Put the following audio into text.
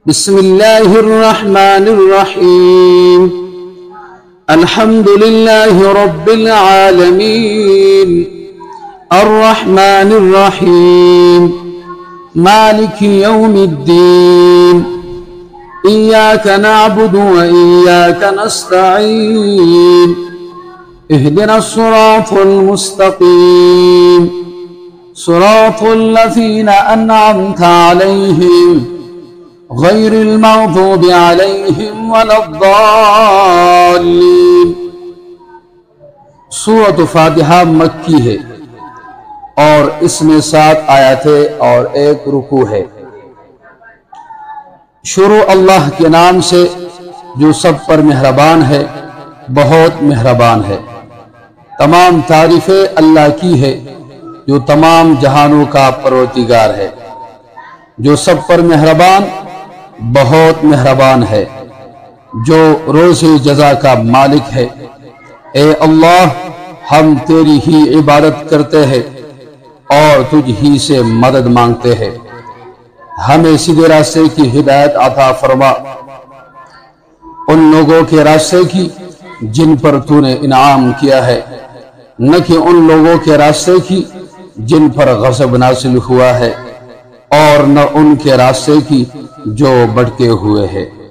बिस्मिल्लाहिर्रहमानिर्रहीम। अल्हम्दुलिल्लाहि रब्बिल आलमीन अर्रहमानिर्रहीम मालिकि यौमिद्दीन इय्याका नअबुदु व इय्याका नस्तईन इहदिनस सिरातल मुस्तकीम सिरातल लज़ीना अनअमता अलैहिम गैरिल मग़दूबि अलैहिम वलद्दाल्लीन। सूरत फातिहा मक्की है और इसमें 7 आयतें और 1 रुकू है। शुरू अल्लाह के नाम से जो सब पर मेहरबान है, बहुत मेहरबान है। तमाम तारीफें अल्लाह की है जो तमाम जहानों का परवरदिगार है, जो सब पर मेहरबान, बहुत मेहरबान है, जो रोज़े जज़ा का मालिक है। ए अल्लाह, हम तेरी ही इबादत करते हैं और तुझ ही से मदद मांगते हैं। हमें सीधे रास्ते की हिदायत अता फरमा, उन लोगों के रास्ते की जिन पर तूने इनाम किया है, न कि उन लोगों के रास्ते की जिन पर गज़ब नाज़िल हुआ है, और न उनके रास्ते की जो भटके हुए हैं।